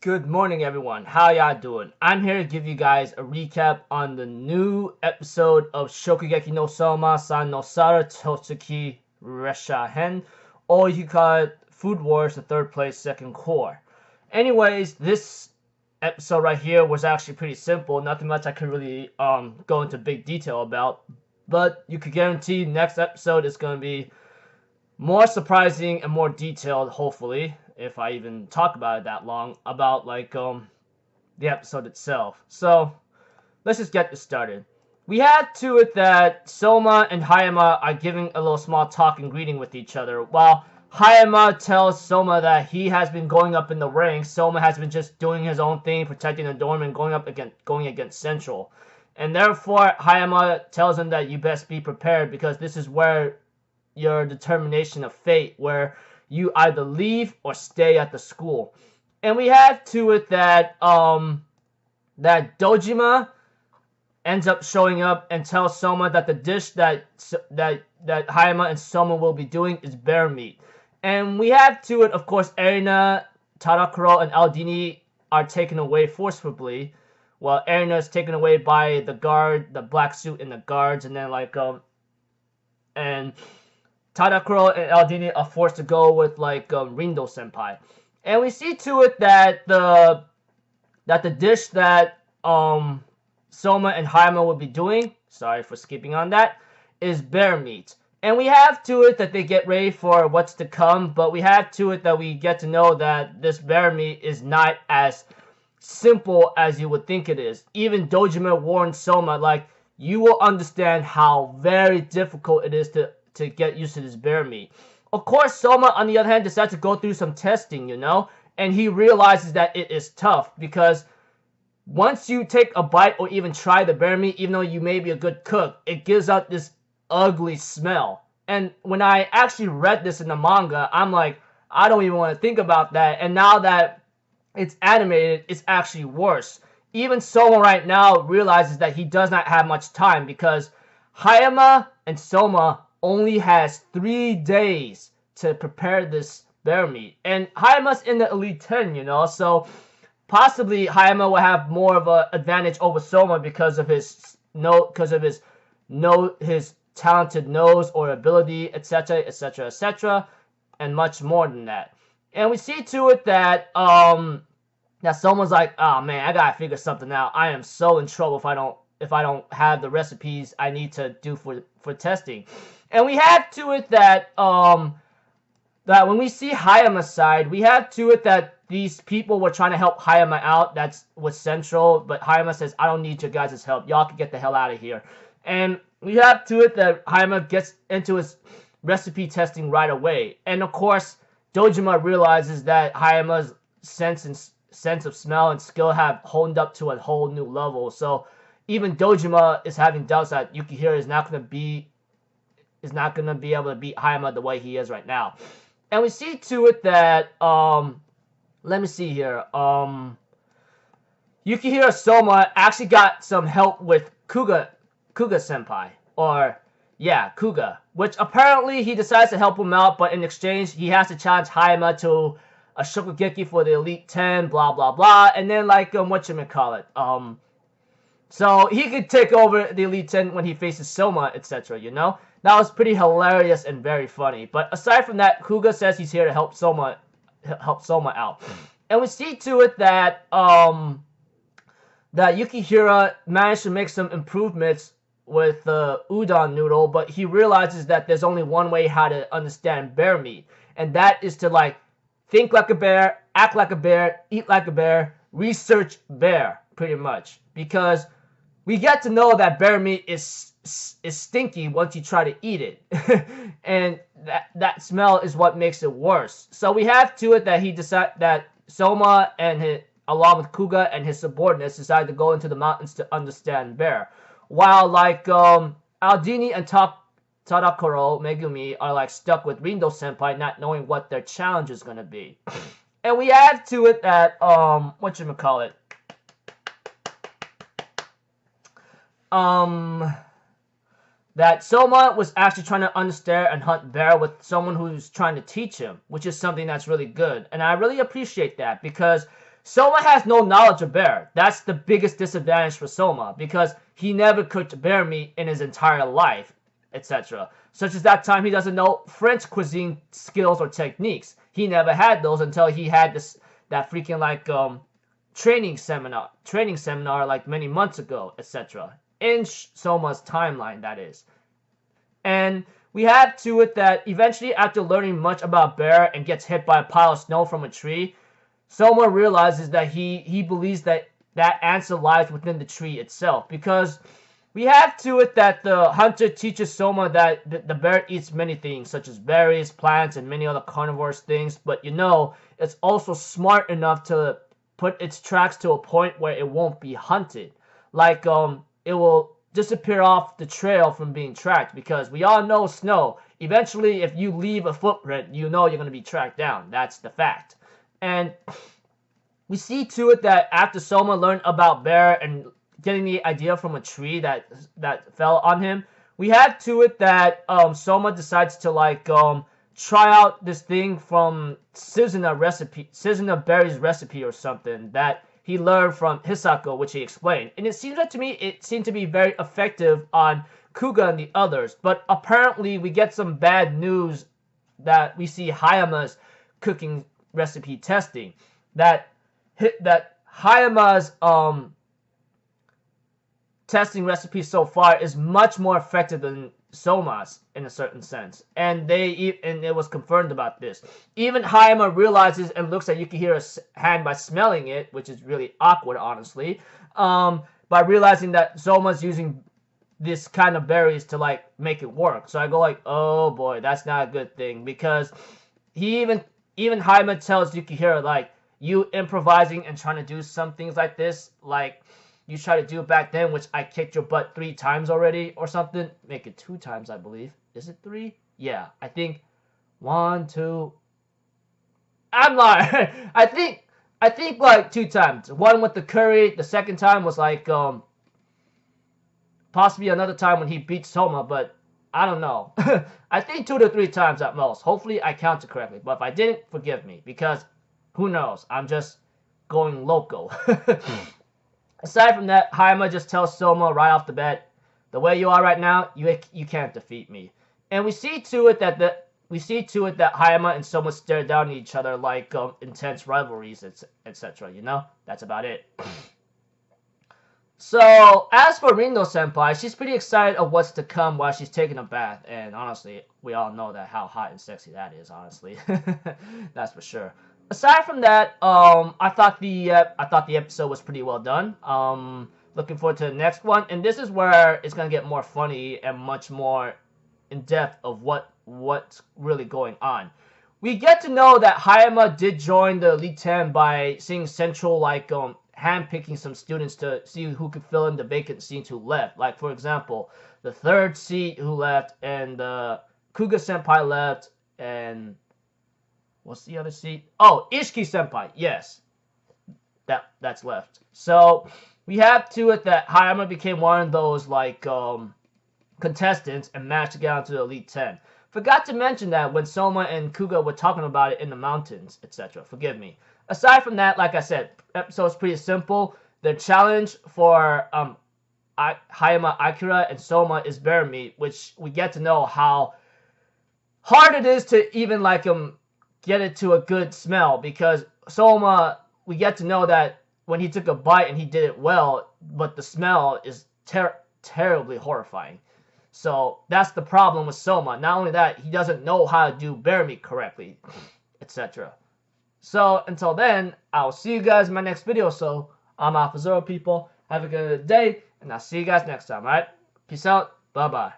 Good morning, everyone. How y'all doing? I'm here to give you guys a recap on the new episode of Shokugeki no Souma san no Sara Toutsuki Ressha-hen, or you call it Food Wars, the third place, second core. Anyways, this episode right here was actually pretty simple. Nothing much I could really go into big detail about, but you could guarantee next episode is going to be more surprising and more detailed, hopefully, if I even talk about it that long, about the episode itself. So let's just get this started. We had to it that Souma and Hayama are giving a little small talk and greeting with each other, while Hayama tells Souma that he has been going up in the ranks. Souma has been just doing his own thing, protecting the dorm and going against Central. And therefore, Hayama tells him that you best be prepared because this is where your determination of fate, where you either leave or stay at the school. And we have to it that that Dojima ends up showing up and tells Souma that the dish that Hayama and Souma will be doing is bear meat. And we have to it, of course, Erina, Tadakuro, and Aldini are taken away forcibly. Well, Erina is taken away by the guard, the black suit and the guards, and then and Tadakuro and Aldini are forced to go with Rindo Senpai. And we see to it that the dish that Souma and Hayama will be doing, sorry for skipping on that, is bear meat. And we have to it that they get ready for what's to come, but we have to it that we get to know that this bear meat is not as simple as you would think it is. Even Dojima warned Souma, you will understand how very difficult it is to get used to this bear meat. Of course, Souma, on the other hand, decides to go through some testing, and he realizes that it is tough because once you take a bite or even try the bear meat, even though you may be a good cook, it gives out this ugly smell. And when I actually read this in the manga, I'm like, I don't even want to think about that. And now that it's animated, it's actually worse. Even Souma right now realizes that he does not have much time because Hayama and Souma only has 3 days to prepare this bear meat. And Hayama's in the Elite 10, so possibly Hayama will have more of an advantage over Souma because of his his talented nose or ability, etc., etc., etc., and much more than that. And we see to it that that Souma's like, oh man, I gotta figure something out. I am so in trouble if I don't have the recipes I need to do for testing. And we have to it that that when we see Hayama's side, we have to it that these people were trying to help Hayama out. That's what's central. But Hayama says, I don't need your guys' help. Y'all can get the hell out of here. And we have to it that Hayama gets into his recipe testing right away. And of course, Dojima realizes that Hayama's sense of smell and skill have honed up to a whole new level. So even Dojima is having doubts that Yukihira is not going to be able to beat Hayama the way he is right now. And we see to it that let me see here. Yukihira Souma actually got some help with Kuga Senpai, or yeah, Kuga, which apparently he decides to help him out, but in exchange he has to challenge Hayama to a Shokugeki for the Elite 10, blah blah blah, and then whatchamacallit, so he could take over the Elite 10 when he faces Souma, etc., That was pretty hilarious and very funny. But aside from that, Kuga says he's here to help Souma out. And we see to it that that Yukihira managed to make some improvements with the udon noodle, but he realizes that there's only one way how to understand bear meat, and that is to think like a bear, act like a bear, eat like a bear, research bear, pretty much. Because we get to know that bear meat is stinky once you try to eat it. And that smell is what makes it worse. So we have to it that that Souma and along with Kuga and his subordinates decided to go into the mountains to understand bear. While Aldini and Tadakuro Megumi are stuck with Rindo Senpai not knowing what their challenge is gonna be. And we add to it that whatchamacallit, that Souma was actually trying to understand and hunt bear with someone who's trying to teach him, which is something that's really good. And I really appreciate that because Souma has no knowledge of bear. That's the biggest disadvantage for Souma, because he never cooked bear meat in his entire life, etc. Such as that time he doesn't know French cuisine skills or techniques. He never had those until he had that freaking like training seminar like many months ago, etc. In Souma's timeline, that is. And we have to it that eventually, after learning much about bear and gets hit by a pile of snow from a tree, Souma realizes that he believes that answer lies within the tree itself, because we have to it that the hunter teaches Souma that the bear eats many things, such as berries, plants, and many other carnivorous things, but it's also smart enough to put its tracks to a point where it won't be hunted. Like, it will disappear off the trail from being tracked, because we all know snow. Eventually, if you leave a footprint, you're going to be tracked down. That's the fact. And we see to it that after Souma learned about bear and getting the idea from a tree that fell on him, we have to it that Souma decides to like try out this thing from Suzuna Berry's recipe or something that he learned from Hisako, which he explained. And it seems like to me it seemed to be very effective on Kuga and the others. But apparently we get some bad news that we see Hayama's cooking recipe testing. That Hayama's testing recipe so far is much more effective than Souma's in a certain sense, and it was confirmed about this. Even Hayama realizes and looks at Yukihira's hand by smelling it, which is really awkward, honestly. By realizing that Souma's using this kind of berries to like make it work. So I go like, oh boy, that's not a good thing, because even Hayama tells Yukihira like, you improvising and trying to do some things like this, like you tried to do it back then, which I kicked your butt 3 times already or something. Make it 2 times, I believe. Is it 3? Yeah, I think 1, 2. I'm lying. I think like 2 times. One with the curry. The second time was like possibly another time when he beat Souma, but I don't know. I think 2 to 3 times at most. Hopefully I counted correctly. But if I didn't, forgive me, because who knows? I'm just going loco. Aside from that, Hayama just tells Souma right off the bat, the way you are right now, you can't defeat me. And we see to it that Hayama and Souma stare down at each other like intense rivalries, etc. That's about it. So as for Rindo Senpai, she's pretty excited of what's to come while she's taking a bath, and honestly, we all know that how hot and sexy that is. Honestly, that's for sure. Aside from that, I thought the episode was pretty well done. Looking forward to the next one, and this is where it's gonna get more funny and much more in depth of what's really going on. We get to know that Hayama did join the Elite 10 by seeing Central like handpicking some students to see who could fill in the vacant seats who left. Like for example, the 3rd seat who left, and Kuga Senpai left, and what's the other seat? Oh, Ishiki Senpai. Yes. That's left. So we have to it that Hayama became one of those like contestants and managed to get onto the Elite 10. Forgot to mention that when Souma and Kuga were talking about it in the mountains, etc. Forgive me. Aside from that, like I said, episode's pretty simple. The challenge for Hayama, Akira, and Souma is bear meat, which we get to know how hard it is to even like get it to a good smell, because Souma, we get to know that when he took a bite and he did it well, but the smell is terribly horrifying. So that's the problem with Souma. Not only that, he doesn't know how to do bear meat correctly, etc. So until then, I'll see you guys in my next video. So I'm AlphaZero, people. Have a good day, and I'll see you guys next time, alright? Peace out. Bye-bye.